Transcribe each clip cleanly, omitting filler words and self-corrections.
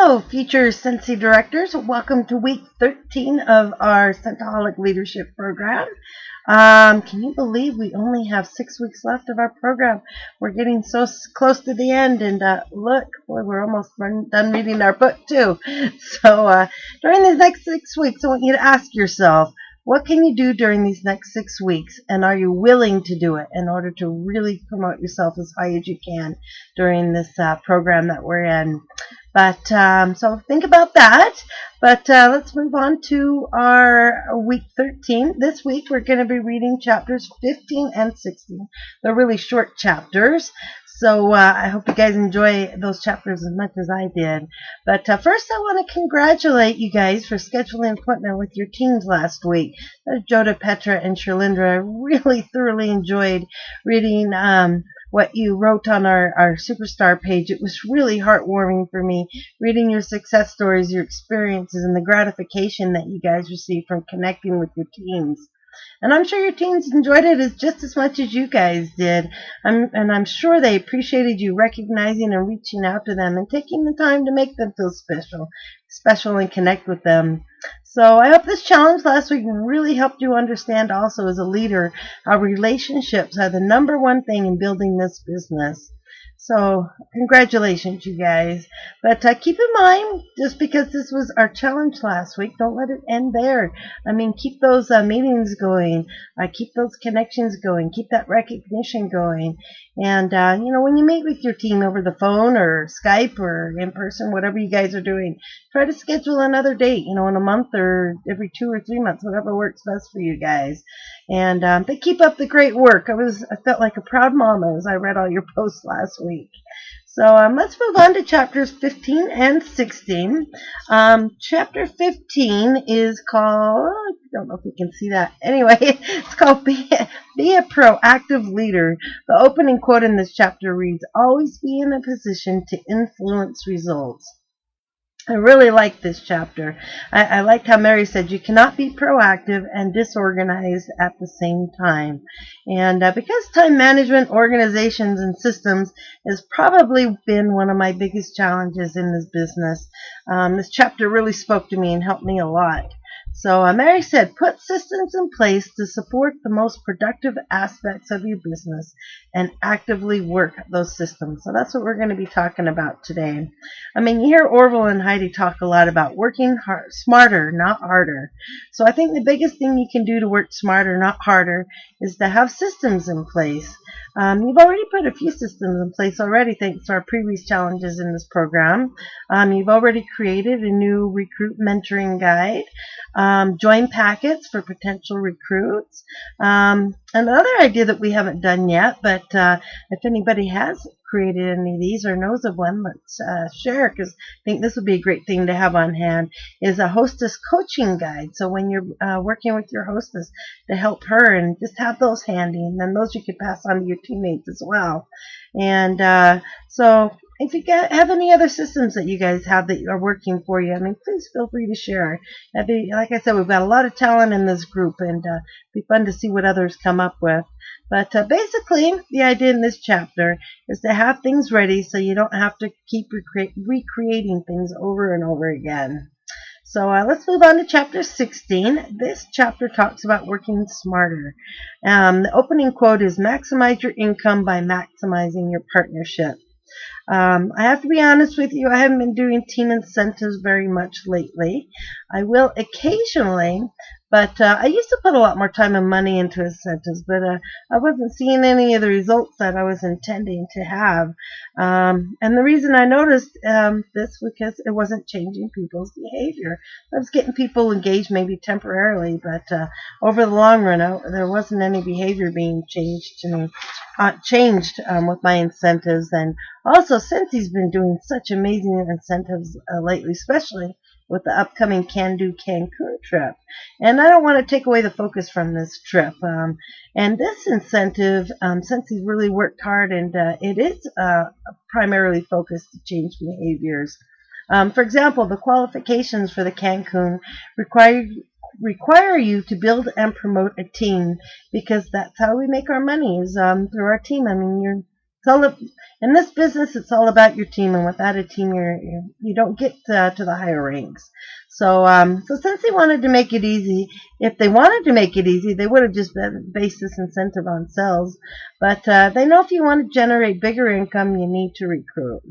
Hello, future Scentsy directors. Welcome to week 13 of our Scentaholic leadership program. Can you believe we only have 6 weeks left of our program? We're getting so close to the end, and look, boy, we're almost done reading our book too. So during these next 6 weeks, I want you to ask yourself, what can you do during these next 6 weeks, and are you willing to do it in order to really promote yourself as high as you can during this program that we're in? But so think about that. But let's move on to our week 13. This week we're going to be reading chapters 15 and 16. They're really short chapters. So I hope you guys enjoy those chapters as much as I did. But first I want to congratulate you guys for scheduling an appointment with your teams last week. Joda, Petra, and Sherlindra. I really thoroughly enjoyed reading what you wrote on our Superstar page. It was really heartwarming for me, reading your success stories, your experiences, and the gratification that you guys received from connecting with your teams. And I'm sure your teams enjoyed it just as much as you guys did. And I'm sure they appreciated you recognizing and reaching out to them and taking the time to make them feel special and connect with them. So I hope this challenge last week really helped you understand also as a leader how relationships are the number one thing in building this business. So congratulations, you guys. But keep in mind, just because this was our challenge last week, don't let it end there. I mean, keep those meetings going. Keep those connections going. Keep that recognition going. And, when you meet with your team over the phone or Skype or in person, whatever you guys are doing, try to schedule another date, in a month or every 2 or 3 months, whatever works best for you guys. And they keep up the great work. I felt like a proud mama as I read all your posts last week. So let's move on to chapters 15 and 16. Chapter 15 is called, I don't know if you can see that. Anyway, it's called Be a Proactive Leader. The opening quote in this chapter reads, "Always be in a position to influence results." I really liked this chapter. I liked how Mary said you cannot be proactive and disorganized at the same time. And because time management, organizations, and systems has probably been one of my biggest challenges in this business, this chapter really spoke to me and helped me a lot. So Mary said, put systems in place to support the most productive aspects of your business and actively work those systems. So that's what we're going to be talking about today. I mean, you hear Orville and Heidi talk a lot about working smarter, not harder. So I think the biggest thing you can do to work smarter, not harder, is to have systems in place. You've already put a few systems in place already thanks to our previous challenges in this program. You've already created a new recruit mentoring guide, join packets for potential recruits. Another idea that we haven't done yet, but if anybody has created any of these or knows of one, let's share, because I think this would be a great thing to have on hand, is a hostess coaching guide. So when you're working with your hostess to help her, and just have those handy, and then those you could pass on to your teammates as well. And so if you have any other systems that you guys have that are working for you, I mean, please feel free to share. Like I said, we've got a lot of talent in this group, and it'd be fun to see what others come up with. But basically, the idea in this chapter is to have things ready so you don't have to keep recreating things over and over again. So let's move on to chapter 16. This chapter talks about working smarter. The opening quote is, maximize your income by maximizing your partnership. I have to be honest with you, I haven't been doing team incentives very much lately. I will occasionally, but I used to put a lot more time and money into incentives, but I wasn't seeing any of the results that I was intending to have. And the reason I noticed this was because it wasn't changing people's behavior. I was getting people engaged maybe temporarily, but over the long run, there wasn't any behavior being changed with my incentives. And also, Scenty's been doing such amazing incentives lately, especially with the upcoming Can Do Cancun trip. And I don't want to take away the focus from this trip. And this incentive, Scenty's really worked hard, and it is primarily focused to change behaviors. For example, the qualifications for the Cancun require you to build and promote a team, because that's how we make our money, is through our team. I mean, In this business, it's all about your team, and without a team, you don't get to the higher ranks. So since they wanted to make it easy, if they wanted to make it easy, they would have just based this incentive on sales. But they know if you want to generate bigger income, you need to recruit.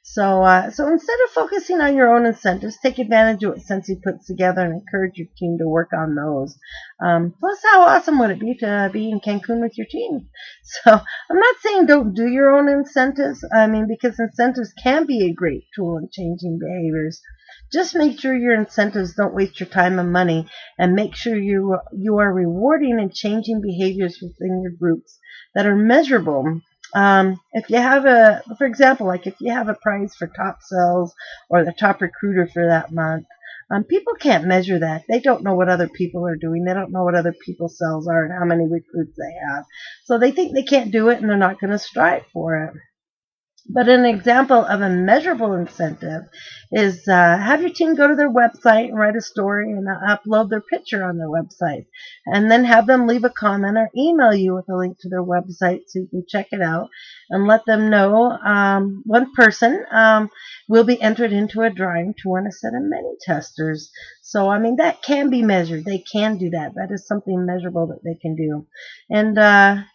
So instead of focusing on your own incentives, take advantage of what Scentsy puts together and encourage your team to work on those. Plus, how awesome would it be to be in Cancun with your team? So I'm not saying don't do your own incentives. I mean, because incentives can be a great tool in changing behaviors. Just make sure your incentives don't waste your time and money, and make sure you are rewarding and changing behaviors within your groups that are measurable. If you have for example, like if you have a prize for top sales or the top recruiter for that month, people can't measure that. They don't know what other people are doing. They don't know what other people's sales are and how many recruits they have. So they think they can't do it, and they're not going to strive for it. But an example of a measurable incentive is have your team go to their website and write a story and upload their picture on their website. And then have them leave a comment or email you with a link to their website so you can check it out and let them know one person will be entered into a drawing to win a set of mini testers. So, I mean, that can be measured. They can do that. That is something measurable that they can do. And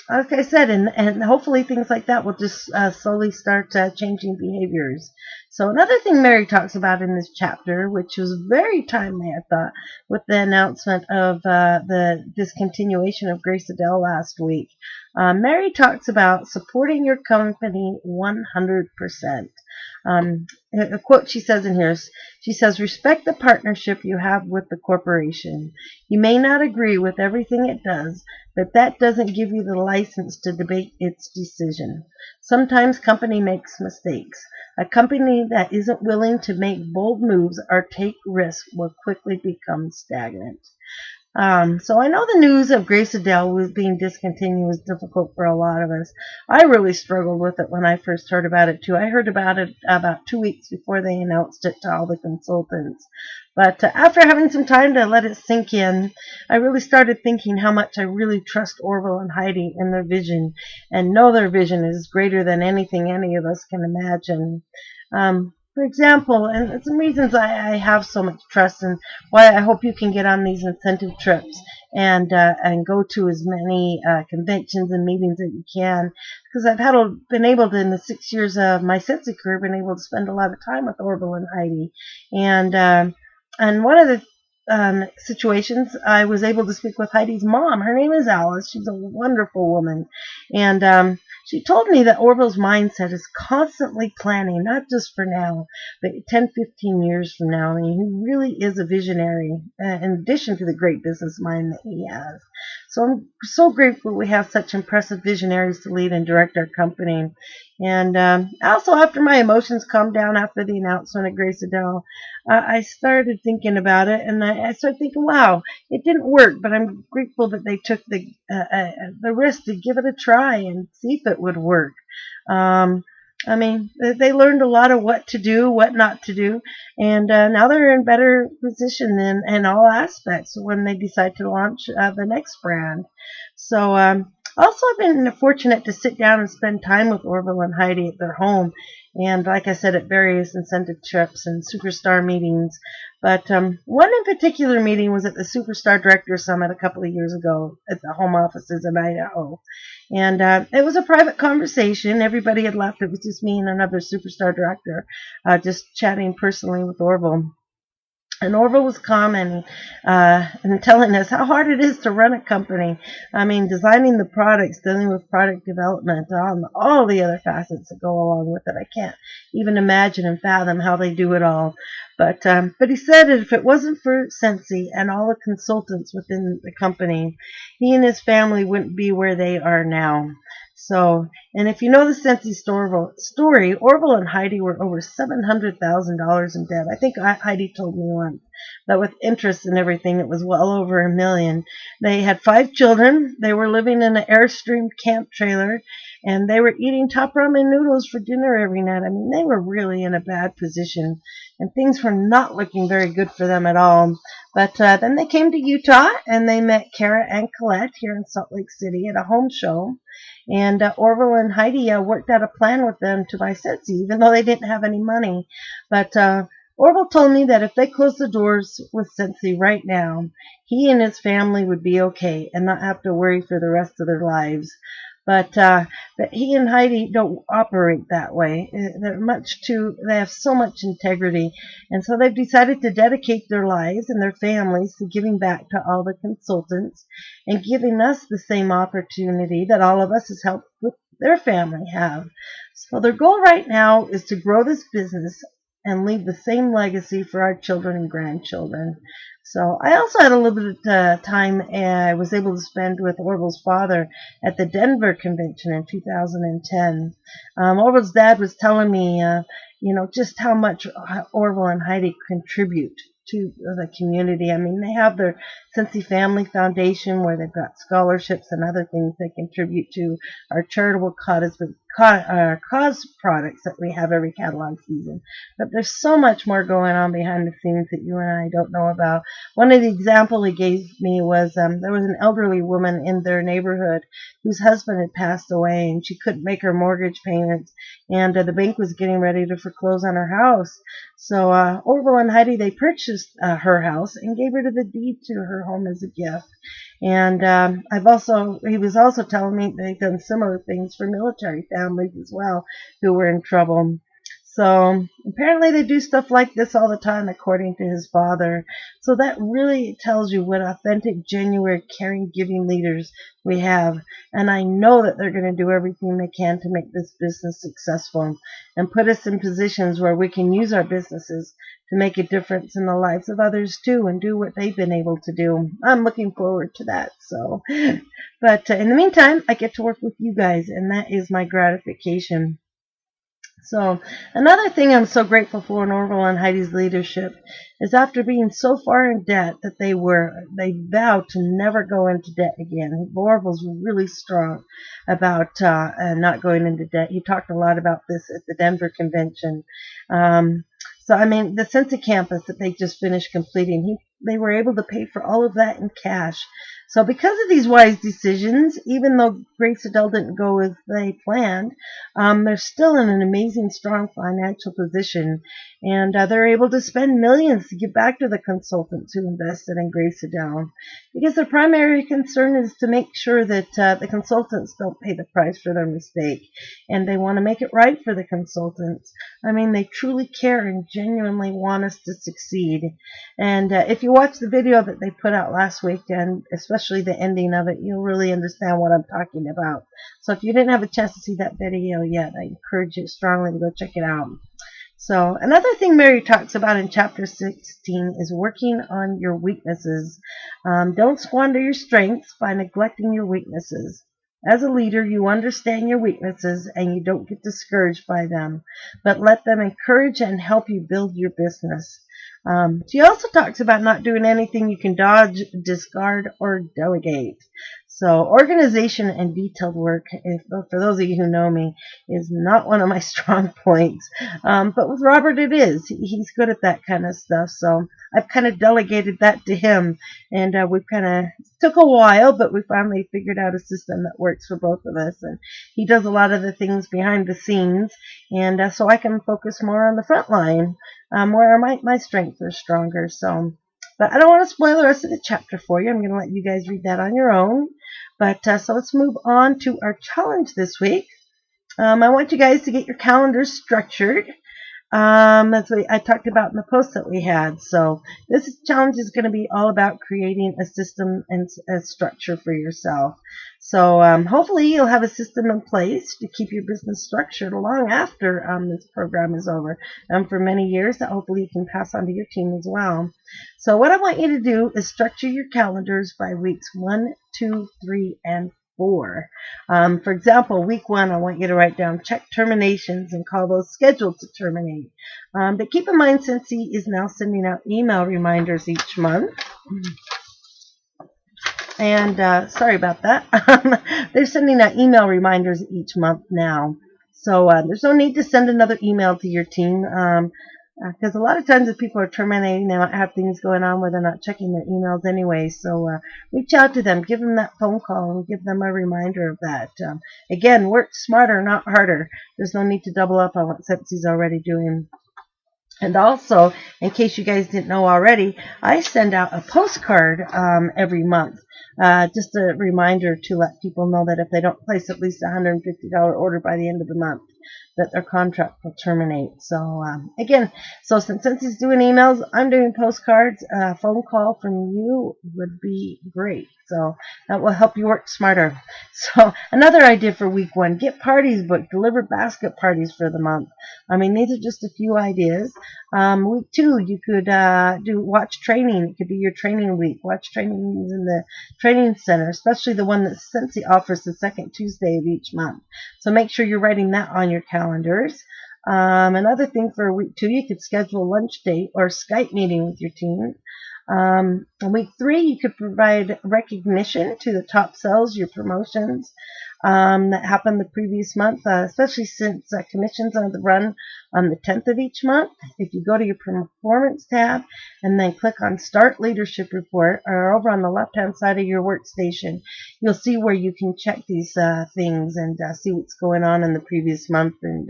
like I said, and hopefully things like that will just slowly start changing behaviors. So another thing Mary talks about in this chapter, which was very timely, I thought, with the announcement of the discontinuation of Grace Adele last week. Mary talks about supporting your company 100%. A quote she says in here, she says, respect the partnership you have with the corporation. You may not agree with everything it does, but that doesn't give you the license to debate its decision. Sometimes company makes mistakes. A company that isn't willing to make bold moves or take risks will quickly become stagnant. So I know the news of Grace Adele was being discontinued was difficult for a lot of us. I really struggled with it when I first heard about it too. I heard about it about 2 weeks before they announced it to all the consultants. But after having some time to let it sink in, I really started thinking how much I really trust Orville and Heidi in their vision, and know their vision is greater than anything any of us can imagine. For example, and some reasons I have so much trust, and why I hope you can get on these incentive trips and go to as many conventions and meetings that you can, because been able to, in the 6 years of my Scentsy career, been able to spend a lot of time with Orville and Heidi, and one of the situations, I was able to speak with Heidi's mom. Her name is Alice. She's a wonderful woman, and she told me that Orville's mindset is constantly planning, not just for now, but 10, 15 years from now. I mean, he really is a visionary, in addition to the great business mind that he has. So I'm so grateful we have such impressive visionaries to lead and direct our company. And also, after my emotions calmed down after the announcement of Grace Adele, I started thinking about it, and I started thinking, wow, it didn't work, but I'm grateful that they took the risk to give it a try and see if it would work. I mean, they learned a lot of what to do, what not to do, and now they're in better position in all aspects when they decide to launch the next brand. So, also, I've been fortunate to sit down and spend time with Orville and Heidi at their home, and like I said, at various incentive trips and superstar meetings. But one in particular meeting was at the Superstar Director Summit a couple of years ago at the home offices in Idaho. And it was a private conversation. Everybody had left. It was just me and another superstar director just chatting personally with Orville. And Orville was commenting and telling us how hard it is to run a company. I mean, designing the products, dealing with product development, all the other facets that go along with it. I can't even imagine and fathom how they do it all. But he said that if it wasn't for Scentsy and all the consultants within the company, he and his family wouldn't be where they are now. So, and if you know the Scentsy story, Orville and Heidi were over $700,000 in debt. I think Heidi told me once that with interest and everything, it was well over $1 million. They had 5 children. They were living in an Airstream camp trailer, and they were eating top ramen noodles for dinner every night. I mean, they were really in a bad position, and things were not looking very good for them at all. But then they came to Utah, and they met Kara and Colette here in Salt Lake City at a home show. And Orville and Heidi worked out a plan with them to buy Scentsy, even though they didn't have any money. But Orville told me that if they closed the doors with Scentsy right now, he and his family would be okay and not have to worry for the rest of their lives. But he and Heidi don't operate that way. They have so much integrity, and so they've decided to dedicate their lives and their families to giving back to all the consultants and giving us the same opportunity that all of us has helped with their family have. So their goal right now is to grow this business and leave the same legacy for our children and grandchildren. So I also had a little bit of time I was able to spend with Orville's father at the Denver convention in 2010. Orville's dad was telling me, just how much Orville and Heidi contribute to the community. I mean, they have their Scentsy Family Foundation where they've got scholarships and other things they contribute to our charitable cause products that we have every catalog season. But there's so much more going on behind the scenes that you and I don't know about. One of the examples he gave me was there was an elderly woman in their neighborhood whose husband had passed away, and she couldn't make her mortgage payments, and the bank was getting ready to foreclose on her house. So Orville and Heidi, they purchased her house and gave her the deed to her home as a gift. And he was also telling me they've done similar things for military families as well who were in trouble. So apparently they do stuff like this all the time, according to his father. So that really tells you what authentic, genuine, caring, giving leaders we have. And I know that they're going to do everything they can to make this business successful and put us in positions where we can use our businesses to make a difference in the lives of others too and do what they've been able to do. I'm looking forward to that. But in the meantime, I get to work with you guys, and that is my gratification. So another thing I'm so grateful for in Orville and Heidi's leadership is after being so far in debt that they vowed to never go into debt again. Orville's really strong about not going into debt. He talked a lot about this at the Denver convention. So I mean, the Scentsy campus that they just finished completing, they were able to pay for all of that in cash. So because of these wise decisions, even though Grace Adele didn't go as they planned, they're still in an amazing, strong financial position. And they're able to spend millions to give back to the consultants who invested in Grace Adele. Because their primary concern is to make sure that the consultants don't pay the price for their mistake. And they want to make it right for the consultants. I mean, they truly care and genuinely want us to succeed. And if you watch the video that they put out last week, and especially the ending of it, you'll really understand what I'm talking about. So if you didn't have a chance to see that video yet, I encourage you strongly to go check it out. So another thing Mary talks about in chapter 16 is working on your weaknesses. Don't squander your strengths by neglecting your weaknesses. As a leader, you understand your weaknesses and you don't get discouraged by them, but let them encourage and help you build your business. She also talks about not doing anything you can dodge, discard, or delegate. So organization and detailed work, for those of you who know me, is not one of my strong points. But with Robert it is. He's good at that kind of stuff. So I've kind of delegated that to him. And we've kind of, took a while, but we finally figured out a system that works for both of us. And he does a lot of the things behind the scenes. And so I can focus more on the front line, where my strengths are stronger. So, but I don't want to spoil the rest of the chapter for you. I'm going to let you guys read that on your own. But so let's move on to our challenge this week. I want you guys to get your calendars structured. That's what I talked about in the post that we had. So this challenge is going to be all about creating a system and a structure for yourself. So hopefully you'll have a system in place to keep your business structured long after this program is over. For many years that hopefully you can pass on to your team as well. So what I want you to do is structure your calendars by weeks 1, 2, 3, and 4. For example, week 1, I want you to write down check terminations and call those scheduled to terminate. But keep in mind, Scentsy is now sending out email reminders each month. And sorry about that. They're sending out email reminders each month now. So there's no need to send another email to your team. Because a lot of times if people are terminating, they might have things going on where they're not checking their emails anyway. So reach out to them, give them that phone call, and give them a reminder of that. Again, work smarter, not harder. There's no need to double up on what Scentssy's already doing. And also, in case you guys didn't know already, I send out a postcard every month. Just a reminder to let people know that if they don't place at least a $150 order by the end of the month, that their contract will terminate. So again, since he's doing emails, I'm doing postcards. A phone call from you would be great. So that will help you work smarter. So another idea for week 1, get parties booked, deliver basket parties for the month. I mean, these are just a few ideas. Week 2, you could do watch training. It could be your training week. Watch training in the training center, especially the one that Scentsy offers the second Tuesday of each month. So make sure you're writing that on your calendars. Another thing for week 2, you could schedule a lunch date or Skype meeting with your team. In week 3, you could provide recognition to the top sales, your promotions that happened the previous month, especially since commissions are run on the 10th of each month. If you go to your performance tab and then click on Start Leadership Report, or over on the left-hand side of your workstation, you'll see where you can check these things and see what's going on in the previous month. And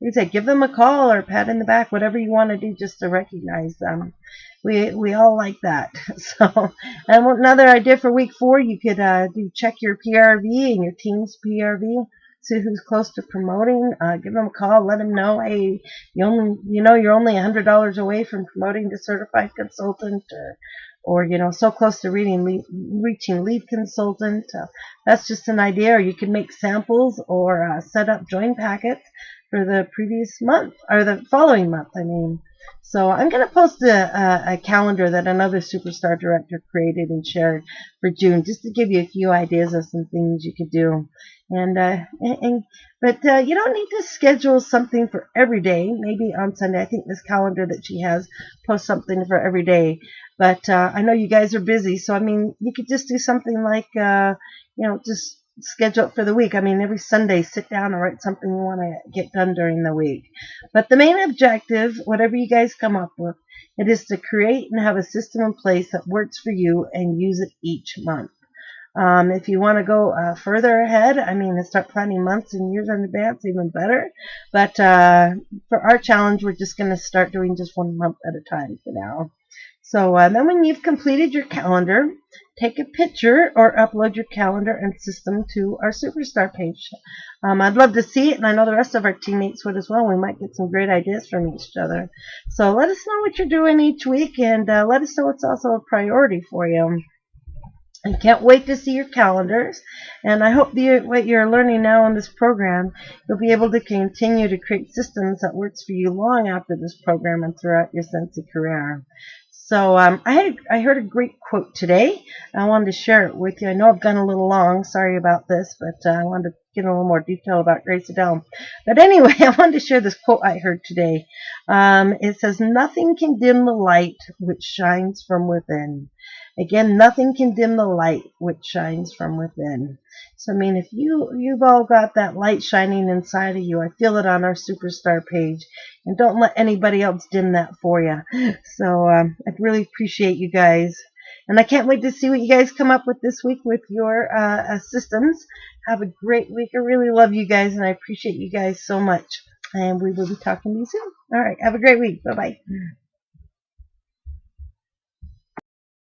like I said, give them a call or a pat in the back, whatever you want to do just to recognize them. We all like that. So, and another idea for week 4, you could check your PRV and your team's PRV, see who's close to promoting. Give them a call, let them know, hey, you're only $100 away from promoting to certified consultant, or so close to reaching lead consultant. That's just an idea. Or you can make samples or set up join packets for the previous month or the following month. So I'm going to post a calendar that another superstar director created and shared for June, just to give you a few ideas of some things you could do. But you don't need to schedule something for every day. Maybe on Sunday, I think this calendar that she has posts something for every day. But I know you guys are busy, so you could just do something like just schedule it for the week. Every Sunday, sit down and write something you want to get done during the week. But the main objective, whatever you guys come up with, it is to create and have a system in place that works for you and use it each month. If you want to go further ahead, and start planning months and years in advance, even better. But for our challenge, we're just going to start doing just 1 month at a time for now. So then when you've completed your calendar, take a picture or upload your calendar and system to our Superstar page. I'd love to see it, and I know the rest of our teammates would as well. We might get some great ideas from each other. So let us know what you're doing each week, and let us know what's also a priority for you. I can't wait to see your calendars, and I hope what you're learning now in this program, you'll be able to continue to create systems that works for you long after this program and throughout your Scentsy career. So I heard a great quote today. I wanted to share it with you. I know I've gone a little long. Sorry about this, but I wanted to get a little more detail about Grace Adele. But anyway, I wanted to share this quote I heard today. It says, "Nothing can dim the light which shines from within." Again, nothing can dim the light which shines from within. So, if you've all got that light shining inside of you, I feel it on our Superstar page. And don't let anybody else dim that for you. So, I really appreciate you guys. And I can't wait to see what you guys come up with this week with your systems. Have a great week. I really love you guys, and I appreciate you guys so much. And we will be talking to you soon. All right. Have a great week. Bye-bye.